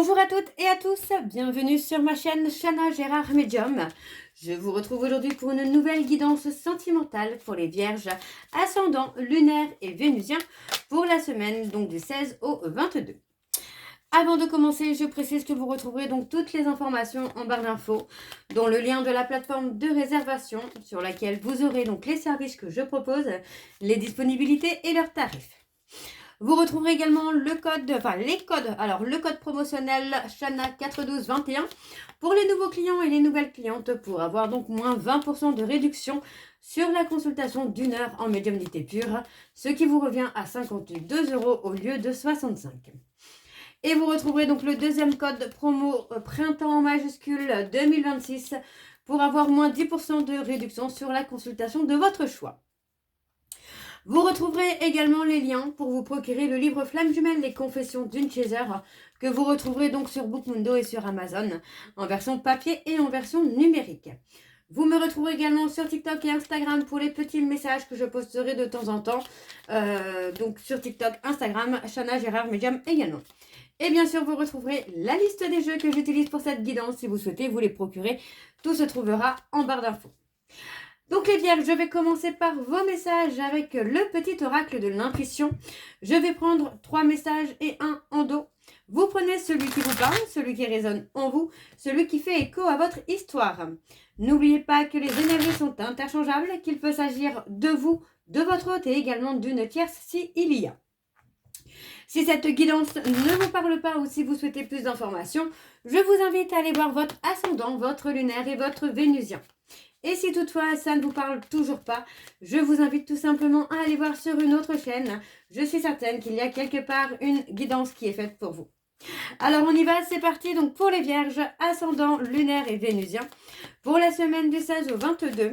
Bonjour à toutes et à tous, bienvenue sur ma chaîne Chana Gérard Medium. Je vous retrouve aujourd'hui pour une nouvelle guidance sentimentale pour les vierges ascendant lunaire et vénusien pour la semaine donc du 16 au 22. Avant de commencer, je précise que vous retrouverez donc toutes les informations en barre d'infos, dont le lien de la plateforme de réservation sur laquelle vous aurez donc les services que je propose, les disponibilités et leurs tarifs. Vous retrouverez également le code, le code promotionnel Chana41221 pour les nouveaux clients et les nouvelles clientes pour avoir donc moins 20% de réduction sur la consultation d'une heure en médiumnité pure, ce qui vous revient à 52 € au lieu de 65. Et vous retrouverez donc le deuxième code promo printemps en majuscule 2026 pour avoir moins 10% de réduction sur la consultation de votre choix. Vous retrouverez également les liens pour vous procurer le livre Flamme Jumelle, les confessions d'une chaser, que vous retrouverez donc sur Bookmundo et sur Amazon, en version papier et en version numérique. Vous me retrouverez également sur TikTok et Instagram pour les petits messages que je posterai de temps en temps. Donc sur TikTok, Instagram, Chana Gérard Medium également. Et bien sûr, vous retrouverez la liste des jeux que j'utilise pour cette guidance. Si vous souhaitez vous les procurer, tout se trouvera en barre d'infos. Donc les vierges, je vais commencer par vos messages avec le petit oracle de l'intuition. Je vais prendre 3 messages et un en dos. Vous prenez celui qui vous parle, celui qui résonne en vous, celui qui fait écho à votre histoire. N'oubliez pas que les énergies sont interchangeables, qu'il peut s'agir de vous, de votre hôte et également d'une tierce s'il y a. Si cette guidance ne vous parle pas ou si vous souhaitez plus d'informations, je vous invite à aller voir votre ascendant, votre lunaire et votre vénusien. Et si toutefois ça ne vous parle toujours pas, je vous invite tout simplement à aller voir sur une autre chaîne. Je suis certaine qu'il y a quelque part une guidance qui est faite pour vous. Alors on y va, c'est parti. Donc pour les vierges, ascendant, lunaire et vénusien, pour la semaine du 16 au 22,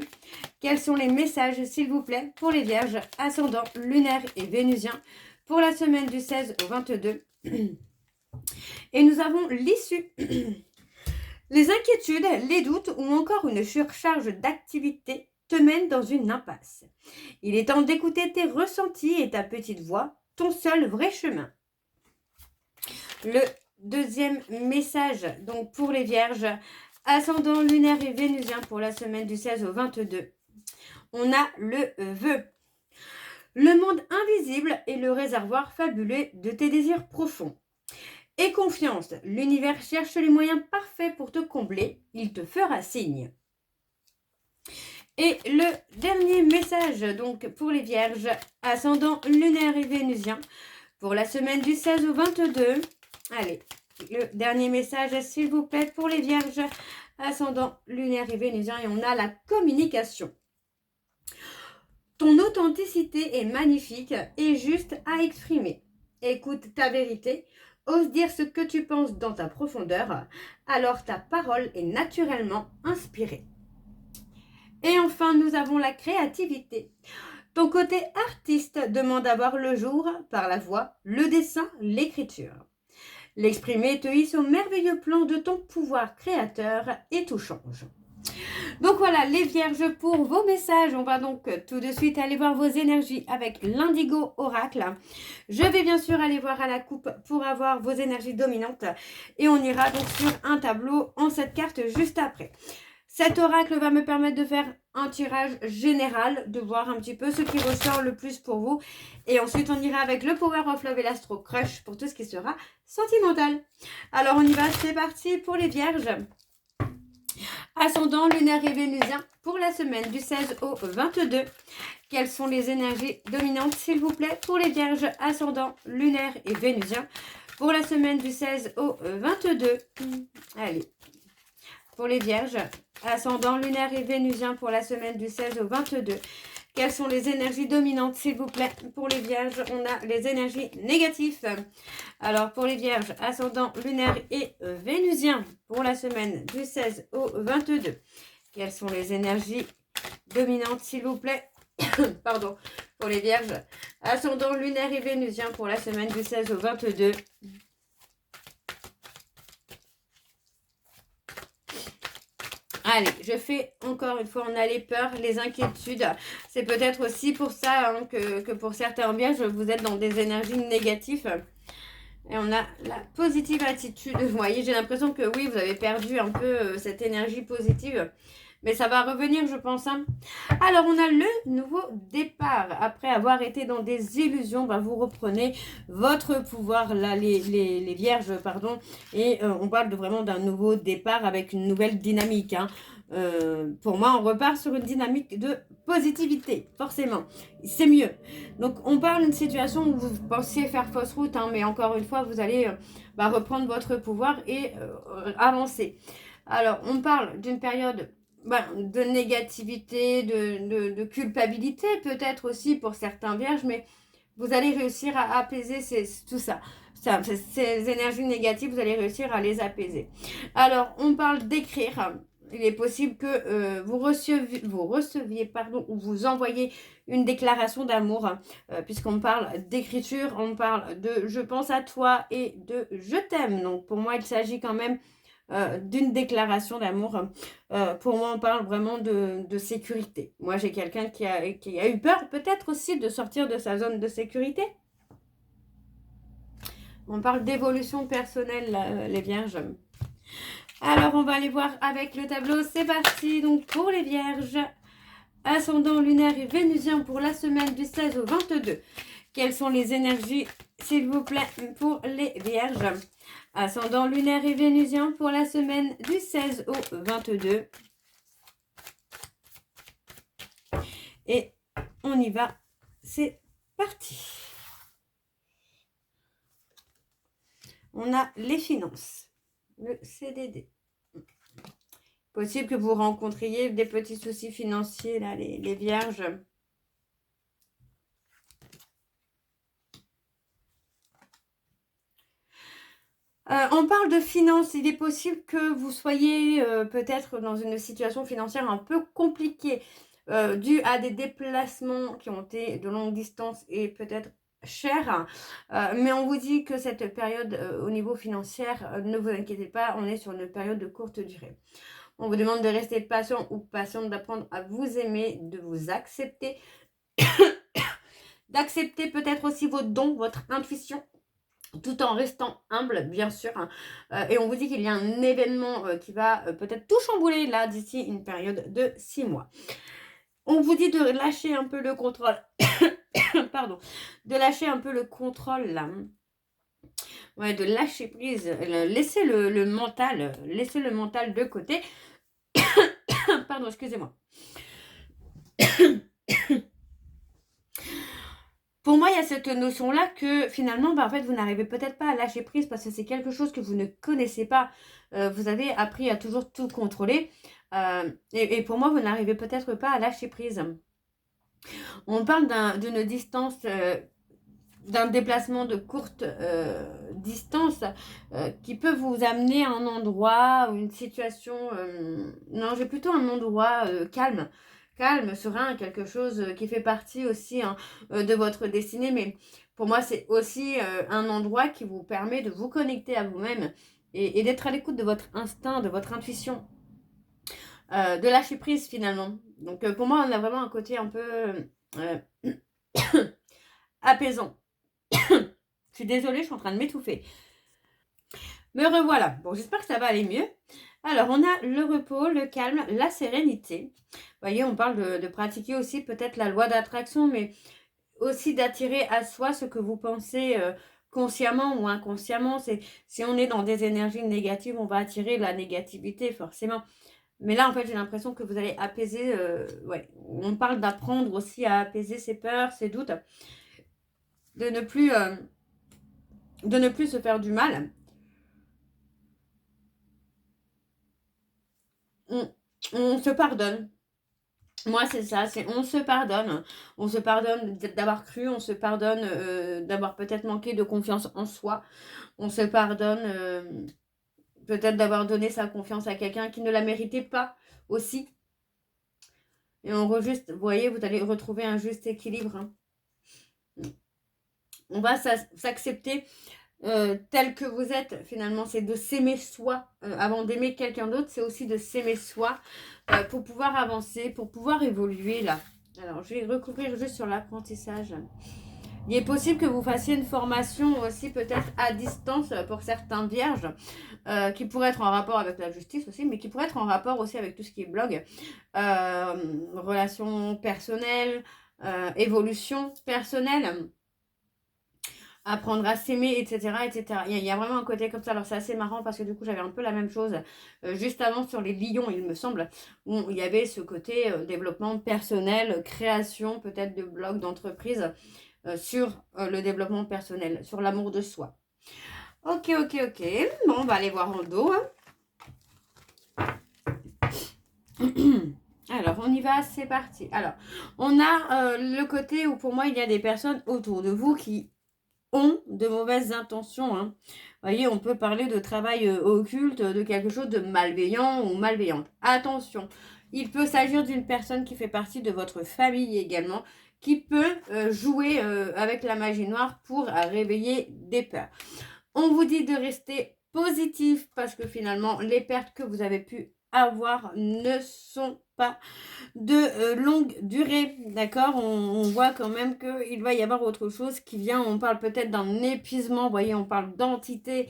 quels sont les messages s'il vous plaît pour les vierges, ascendant, lunaire et vénusien, pour la semaine du 16 au 22. Et nous avons l'issue. Les inquiétudes, les doutes ou encore une surcharge d'activité te mènent dans une impasse. Il est temps d'écouter tes ressentis et ta petite voix, ton seul vrai chemin. Le deuxième message, donc pour les vierges, ascendant lunaire et vénusien pour la semaine du 16 au 22. On a le vœu. Le monde invisible est le réservoir fabuleux de tes désirs profonds. Aie confiance, l'univers cherche les moyens parfaits pour te combler, il te fera signe. Et le dernier message, donc pour les vierges, ascendant lunaire et vénusien, pour la semaine du 16 au 22. Allez, le dernier message, s'il vous plaît, pour les vierges, ascendant lunaire et vénusien, et on a la communication. Ton authenticité est magnifique et juste à exprimer. Écoute ta vérité. Ose dire ce que tu penses dans ta profondeur, alors ta parole est naturellement inspirée. Et enfin, nous avons la créativité. Ton côté artiste demande à voir le jour par la voix, le dessin, l'écriture. L'exprimer te hisse au merveilleux plan de ton pouvoir créateur et tout change. Donc voilà les vierges pour vos messages. On va donc tout de suite aller voir vos énergies avec l'indigo oracle. Je vais bien sûr aller voir à la coupe pour avoir vos énergies dominantes. Et on ira donc sur un tableau en cette carte juste après. Cet oracle va me permettre de faire un tirage général, de voir un petit peu ce qui ressort le plus pour vous. Et ensuite on ira avec le Power of Love et l'Astro Crush pour tout ce qui sera sentimental. Alors on y va, c'est parti pour les vierges. Ascendant, lunaire et vénusien pour la semaine du 16 au 22. Quelles sont les énergies dominantes, s'il vous plaît, pour les vierges, ascendant, lunaire et vénusien pour la semaine du 16 au 22. Allez, pour les vierges, ascendant, lunaire et vénusien pour la semaine du 16 au 22. Quelles sont les énergies dominantes, s'il vous plaît, pour les vierges? On a les énergies négatives. Alors, pour les vierges, ascendant, lunaire et vénusien, pour la semaine du 16 au 22. Quelles sont les énergies dominantes, s'il vous plaît? Pardon, pour les vierges, ascendant, lunaire et vénusien, pour la semaine du 16 au 22. Allez, je fais encore une fois, on a les peurs, les inquiétudes. C'est peut-être aussi pour ça que pour certains vierges, vous êtes dans des énergies négatives. Et on a la positive attitude. Vous voyez, j'ai l'impression que oui, vous avez perdu un peu cette énergie positive. Mais ça va revenir, je pense. Hein. Alors, on a le nouveau départ. Après avoir été dans des illusions, bah, vous reprenez votre pouvoir, là, les vierges, pardon. Et on parle vraiment d'un nouveau départ avec une nouvelle dynamique. Hein. Pour moi, on repart sur une dynamique de positivité, forcément. C'est mieux. Donc, on parle d'une situation où vous pensiez faire fausse route, hein, mais encore une fois, vous allez reprendre votre pouvoir et avancer. Alors, on parle d'une période de négativité, de culpabilité peut-être aussi pour certains vierges, mais vous allez réussir à apaiser tout ça. Ces énergies négatives, vous allez réussir à les apaiser. Alors, on parle d'écrire. Il est possible que vous receviez ou vous envoyez une déclaration d'amour, puisqu'on parle d'écriture, on parle de je pense à toi et de je t'aime. Donc, pour moi, il s'agit quand même d'une déclaration d'amour. Pour moi, on parle vraiment de sécurité. Moi, j'ai quelqu'un qui a eu peur peut-être aussi de sortir de sa zone de sécurité. On parle d'évolution personnelle, les vierges. Alors, on va aller voir avec le tableau. C'est parti. Donc, pour les vierges, ascendant lunaire et vénusien pour la semaine du 16 au 22. Quelles sont les énergies, s'il vous plaît, pour les vierges? Ascendant lunaire et vénusien pour la semaine du 16 au 22. Et on y va. C'est parti. On a les finances. Le CDD. Possible que vous rencontriez des petits soucis financiers, là, les vierges. On parle de finances. Il est possible que vous soyez peut-être dans une situation financière un peu compliquée due à des déplacements qui ont été de longue distance et peut-être chers. Mais on vous dit que cette période au niveau financier, ne vous inquiétez pas, on est sur une période de courte durée. On vous demande de rester patient ou patiente, d'apprendre à vous aimer, de vous accepter, d'accepter peut-être aussi vos dons, votre intuition, tout en restant humble, bien sûr. Et on vous dit qu'il y a un événement qui va peut-être tout chambouler là d'ici une période de 6 mois. On vous dit de lâcher un peu le contrôle. Pardon. De lâcher un peu le contrôle là. Ouais, de lâcher prise. Laissez le mental. Laissez le mental de côté. Pardon, excusez-moi. Pour moi, il y a cette notion-là que finalement, en fait, vous n'arrivez peut-être pas à lâcher prise parce que c'est quelque chose que vous ne connaissez pas. Vous avez appris à toujours tout contrôler. Et pour moi, vous n'arrivez peut-être pas à lâcher prise. On parle d'une distance, d'un déplacement de courte distance qui peut vous amener à un endroit ou une situation... non, j'ai plutôt un endroit calme. Calme, serein, quelque chose qui fait partie aussi hein, de votre destinée. Mais pour moi, c'est aussi un endroit qui vous permet de vous connecter à vous-même et d'être à l'écoute de votre instinct, de votre intuition, de lâcher prise finalement. Donc pour moi, on a vraiment un côté un peu apaisant. Je suis désolée, je suis en train de m'étouffer. Me revoilà. Bon, j'espère que ça va aller mieux. Alors, on a le repos, le calme, la sérénité. Vous voyez, on parle de pratiquer aussi peut-être la loi d'attraction, mais aussi d'attirer à soi ce que vous pensez consciemment ou inconsciemment. Si on est dans des énergies négatives, on va attirer la négativité, forcément. Mais là, en fait, j'ai l'impression que vous allez apaiser... ouais, on parle d'apprendre aussi à apaiser ses peurs, ses doutes, de ne plus se faire du mal. On se pardonne. Moi, c'est ça, on se pardonne. On se pardonne d'avoir cru, on se pardonne d'avoir peut-être manqué de confiance en soi. On se pardonne peut-être d'avoir donné sa confiance à quelqu'un qui ne la méritait pas aussi. Et vous voyez, vous allez retrouver un juste équilibre. Hein. On va s'accepter tel que vous êtes, finalement. C'est de s'aimer soi. Avant d'aimer quelqu'un d'autre, c'est aussi de s'aimer soi pour pouvoir avancer, pour pouvoir évoluer là. Alors, je vais recouvrir juste sur l'apprentissage. Il est possible que vous fassiez une formation aussi peut-être à distance pour certains vierges, qui pourrait être en rapport avec la justice aussi, mais qui pourrait être en rapport aussi avec tout ce qui est blog, relations personnelles, évolution personnelle, apprendre à s'aimer, etc., etc. Il y a vraiment un côté comme ça. Alors c'est assez marrant parce que du coup j'avais un peu la même chose juste avant sur les lions, il me semble, où il y avait ce côté développement personnel, création peut-être de blog, d'entreprise sur le développement personnel, sur l'amour de soi. Ok, ok, ok. Bon, on va aller voir en dos. Alors, on y va, c'est parti. Alors, on a le côté où pour moi, il y a des personnes autour de vous qui ont de mauvaises intentions. Vous voyez, on peut parler de travail occulte, de quelque chose de malveillant ou malveillante. Attention, il peut s'agir d'une personne qui fait partie de votre famille également, qui peut jouer avec la magie noire pour réveiller des peurs. On vous dit de rester positif parce que finalement, les pertes que vous avez pu avoir ne sont pas de longue durée, d'accord. On voit quand même qu'il va y avoir autre chose qui vient. On parle peut-être d'un épuisement, vous voyez, on parle d'entité.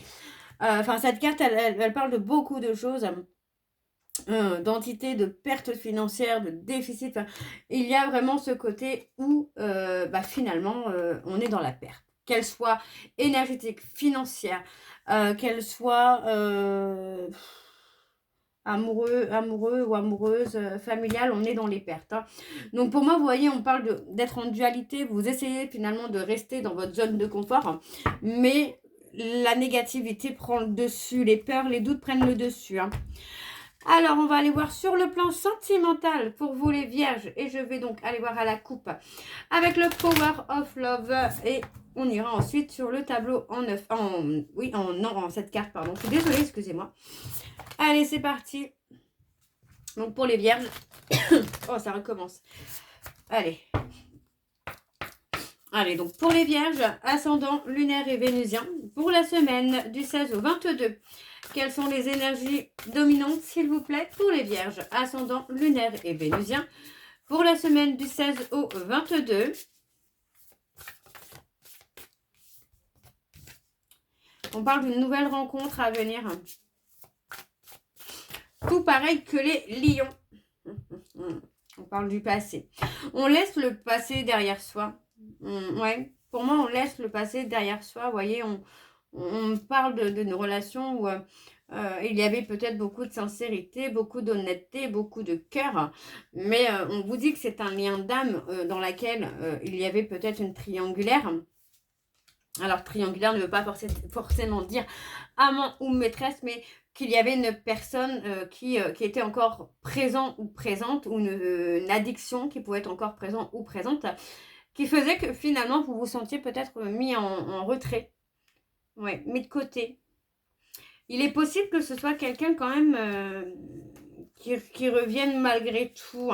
Enfin, cette carte, elle parle de beaucoup de choses. D'entité, de perte financière, de déficit. Enfin, il y a vraiment ce côté où finalement on est dans la perte. Qu'elle soit énergétique, financière, qu'elle soit amoureux ou amoureuse, familiale, on est dans les pertes. Donc pour moi, vous voyez, on parle d'être en dualité. Vous essayez finalement de rester dans votre zone de confort, mais la négativité prend le dessus, les peurs, les doutes prennent le dessus. Alors, on va aller voir sur le plan sentimental pour vous les vierges. Et je vais donc aller voir à la coupe avec le Power of Love. Et on ira ensuite sur le tableau en 9. En cette carte, pardon. Je suis désolée, excusez-moi. Allez, c'est parti. Donc, pour les vierges. Oh, ça recommence. Allez. Allez, donc pour les vierges, ascendant lunaire et vénusien, pour la semaine du 16 au 22. Quelles sont les énergies dominantes, s'il vous plaît, pour les vierges, ascendant lunaire et vénusien, pour la semaine du 16 au 22. On parle d'une nouvelle rencontre à venir. Tout pareil que les lions. On parle du passé. On laisse le passé derrière soi. Ouais, pour moi, on laisse le passé derrière soi. Vous voyez, on parle de nos relations où il y avait peut-être beaucoup de sincérité, beaucoup d'honnêteté, beaucoup de cœur. Mais on vous dit que c'est un lien d'âme dans laquelle il y avait peut-être une triangulaire. Alors, triangulaire ne veut pas forcément dire amant ou maîtresse, mais qu'il y avait une personne qui était encore présent ou présente, ou une addiction qui pouvait être encore présente ou présente, qui faisait que finalement, vous vous sentiez peut-être mis en retrait, ouais, mis de côté. Il est possible que ce soit quelqu'un quand même qui revienne malgré tout,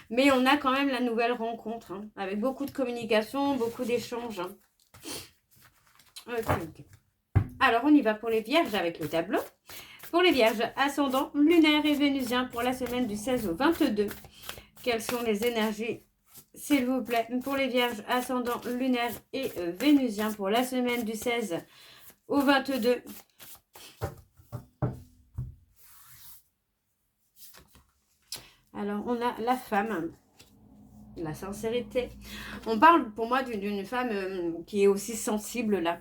mais on a quand même la nouvelle rencontre, avec beaucoup de communication, beaucoup d'échanges. Ok. Alors, on y va pour les vierges avec le tableau. Pour les vierges, ascendant lunaire et vénusien pour la semaine du 16 au 22. Quelles sont les énergies, s'il vous plaît, pour les vierges, ascendant lunaire et vénusien pour la semaine du 16 au 22. Alors, on a la femme, la sincérité. On parle pour moi d'une femme qui est aussi sensible là.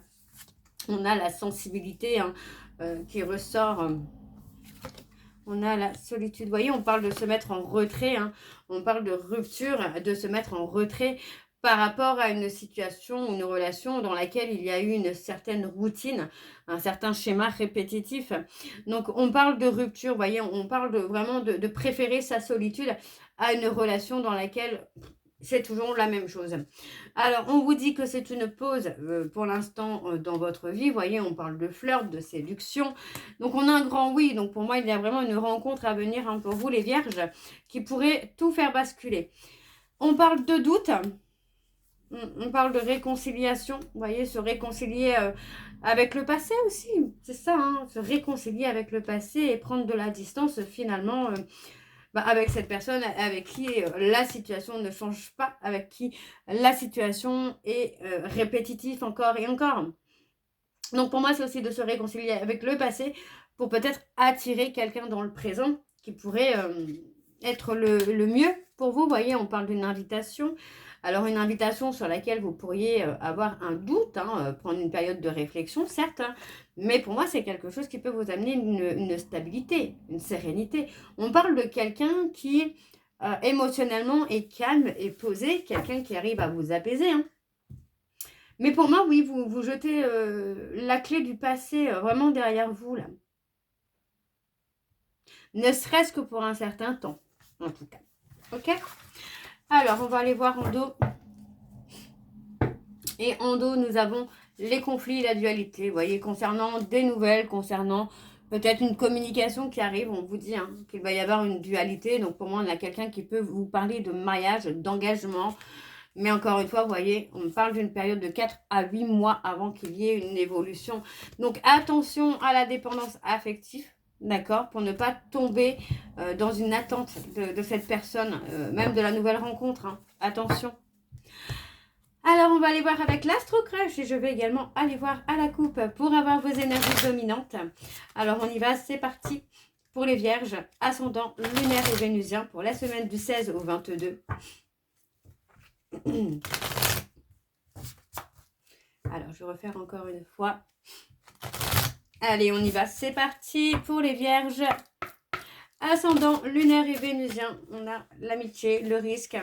On a la sensibilité qui ressort. On a la solitude. Vous voyez, on parle de se mettre en retrait. On parle de rupture, de se mettre en retrait par rapport à une situation, une relation dans laquelle il y a eu une certaine routine, un certain schéma répétitif. Donc, on parle de rupture, vous voyez, on parle vraiment de préférer sa solitude à une relation dans laquelle c'est toujours la même chose. Alors, on vous dit que c'est une pause pour l'instant dans votre vie. Vous voyez, on parle de flirt, de séduction. Donc, on a un grand oui. Donc, pour moi, il y a vraiment une rencontre à venir pour vous, les vierges, qui pourrait tout faire basculer. On parle de doute. On parle de réconciliation. Vous voyez, se réconcilier avec le passé aussi. C'est ça, se réconcilier avec le passé et prendre de la distance finalement. avec cette personne avec qui la situation ne change pas, avec qui la situation est répétitive encore et encore. Donc pour moi, c'est aussi de se réconcilier avec le passé pour peut-être attirer quelqu'un dans le présent qui pourrait être le mieux pour vous. Vous voyez, on parle d'une invitation. Alors une invitation sur laquelle vous pourriez avoir un doute, prendre une période de réflexion, certes, mais pour moi, c'est quelque chose qui peut vous amener une stabilité, une sérénité. On parle de quelqu'un qui émotionnellement est calme et posé, quelqu'un qui arrive à vous apaiser. Mais pour moi, oui, vous jetez la clé du passé vraiment derrière vous, là. Ne serait-ce que pour un certain temps, en tout cas. Ok? Alors, on va aller voir en dos. Et en dos, nous avons les conflits, la dualité. Vous voyez, concernant des nouvelles, concernant peut-être une communication qui arrive, on vous dit qu'il va y avoir une dualité. Donc, pour moi, on a quelqu'un qui peut vous parler de mariage, d'engagement. Mais encore une fois, vous voyez, on parle d'une période de 4 à 8 mois avant qu'il y ait une évolution. Donc, attention à la dépendance affective, d'accord, pour ne pas tomber dans une attente de cette personne, même de la nouvelle rencontre. Attention. Alors, on va aller voir avec l'astro-crush et je vais également aller voir à la coupe pour avoir vos énergies dominantes. Alors, on y va, c'est parti pour les vierges, ascendant lunaire et vénusien pour la semaine du 16 au 22. Alors, je vais refaire encore une fois. Allez, on y va. C'est parti pour les vierges. Ascendant lunaire et vénusien. On a l'amitié, le risque.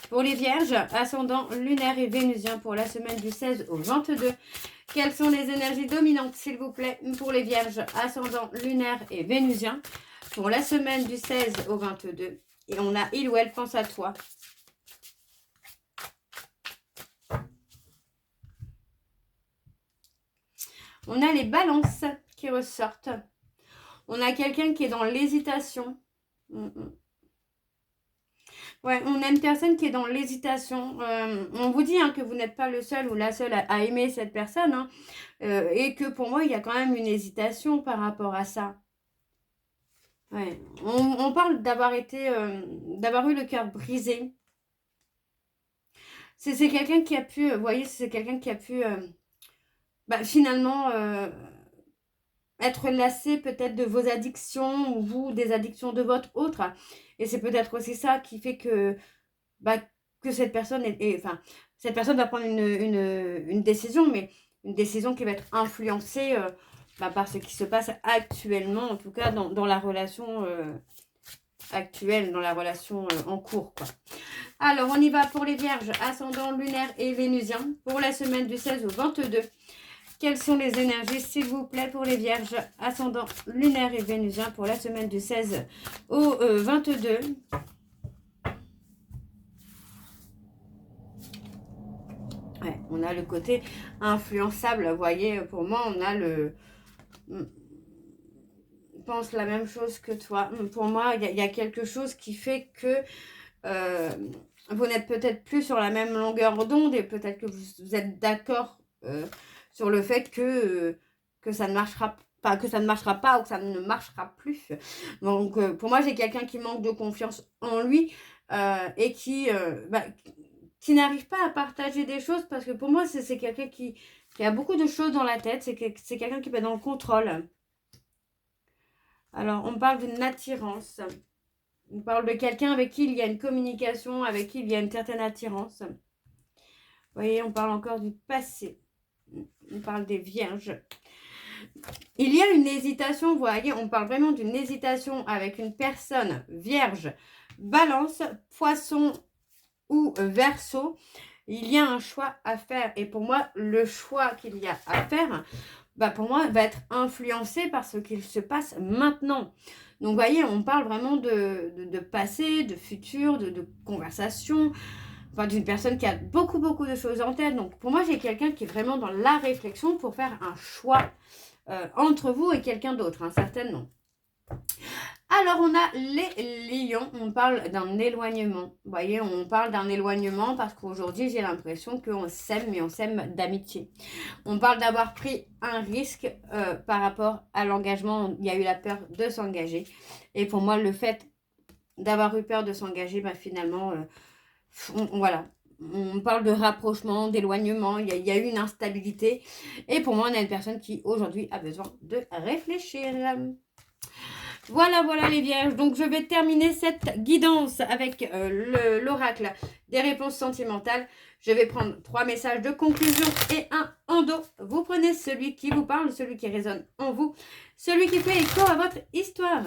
Pour les vierges, ascendant lunaire et vénusien pour la semaine du 16 au 22. Quelles sont les énergies dominantes, s'il vous plaît, pour les vierges, ascendant lunaire et vénusien pour la semaine du 16 au 22. Et on a il ou elle pense à toi. On a les balances qui ressortent. On a quelqu'un qui est dans l'hésitation. Ouais, on a une personne qui est dans l'hésitation. On vous dit que vous n'êtes pas le seul ou la seule à aimer cette personne. Et que pour moi, il y a quand même une hésitation par rapport à ça. Ouais. On parle d'avoir été, d'avoir eu le cœur brisé. C'est quelqu'un qui a pu, vous voyez, c'est quelqu'un qui a pu finalement être lassé peut-être de vos addictions ou vous des addictions de votre autre. Et c'est peut-être aussi ça qui fait que cette personne cette personne va prendre une décision, mais une décision qui va être influencée par ce qui se passe actuellement, en tout cas dans la relation actuelle, dans la relation en cours, quoi. Alors, on y va pour les vierges, ascendant lunaire et vénusien, pour la semaine du 16 au 22. Quelles sont les énergies, s'il vous plaît, pour les vierges, ascendant lunaire et vénusien, pour la semaine du 16 au 22. Ouais, on a le côté influençable, vous voyez, pour moi, on a le... Je pense la même chose que toi. Pour moi, il y a quelque chose qui fait que vous n'êtes peut-être plus sur la même longueur d'onde et peut-être que vous êtes d'accord sur le fait que ça ne marchera pas, que ça ne marchera pas ou que ça ne marchera plus. Donc, pour moi, j'ai quelqu'un qui manque de confiance en lui et qui n'arrive pas à partager des choses parce que pour moi, c'est quelqu'un qui a beaucoup de choses dans la tête. C'est quelqu'un qui est dans le contrôle. Alors, on parle d'une attirance. On parle de quelqu'un avec qui il y a une communication, avec qui il y a une certaine attirance. Vous voyez, on parle encore du passé. On parle des vierges. Il y a une hésitation, vous voyez, on parle vraiment d'une hésitation avec une personne vierge, balance, poisson ou verseau. Il y a un choix à faire. Et pour moi, le choix qu'il y a à faire, pour moi, va être influencé par ce qu'il se passe maintenant. Donc, vous voyez, on parle vraiment de passé, de futur, de conversation, d'une personne qui a beaucoup de choses en tête. Donc, pour moi, j'ai quelqu'un qui est vraiment dans la réflexion pour faire un choix entre vous et quelqu'un d'autre, certainement. Alors, on a les lions, on parle d'un éloignement. Vous voyez, on parle d'un éloignement parce qu'aujourd'hui, j'ai l'impression qu'on s'aime, mais on s'aime d'amitié. On parle d'avoir pris un risque par rapport à l'engagement. Il y a eu la peur de s'engager. Et pour moi, le fait d'avoir eu peur de s'engager, finalement, voilà. On parle de rapprochement, d'éloignement, il y a eu une instabilité. Et pour moi, on a une personne qui, aujourd'hui, a besoin de réfléchir. Voilà, voilà les vierges. Donc, je vais terminer cette guidance avec l'oracle des réponses sentimentales. Je vais prendre 3 messages de conclusion et un en dos. Vous prenez celui qui vous parle, celui qui résonne en vous, celui qui fait écho à votre histoire.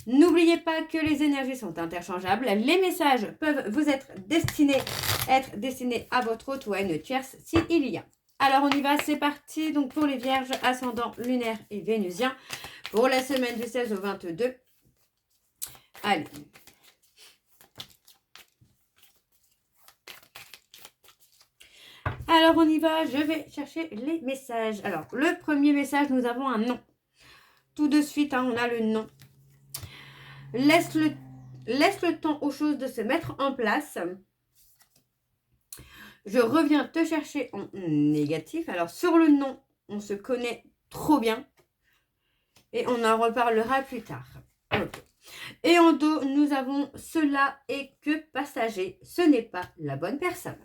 N'oubliez pas que les énergies sont interchangeables. Les messages peuvent vous être destinés à votre hôte ou à une tierce s'il y a. Alors, on y va, c'est parti. Donc, pour les vierges, ascendant lunaire et vénusien. Pour la semaine du 16 au 22. Allez. Alors, on y va. Je vais chercher les messages. Alors, le premier message, nous avons un nom. Tout de suite, on a le nom. Laisse le temps aux choses de se mettre en place. Je reviens te chercher en négatif. Alors, sur le nom, on se connaît trop bien. Et on en reparlera plus tard. Okay. Et en dos, nous avons cela est que passager. Ce n'est pas la bonne personne.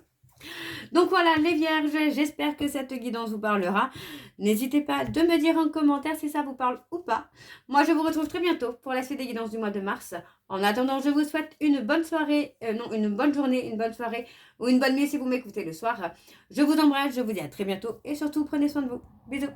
Donc voilà les vierges, j'espère que cette guidance vous parlera. N'hésitez pas de me dire en commentaire si ça vous parle ou pas. Moi je vous retrouve très bientôt pour la suite des guidances du mois de mars. En attendant, je vous souhaite une bonne soirée, une bonne journée, une bonne soirée ou une bonne nuit si vous m'écoutez le soir. Je vous embrasse, je vous dis à très bientôt et surtout prenez soin de vous. Bisous.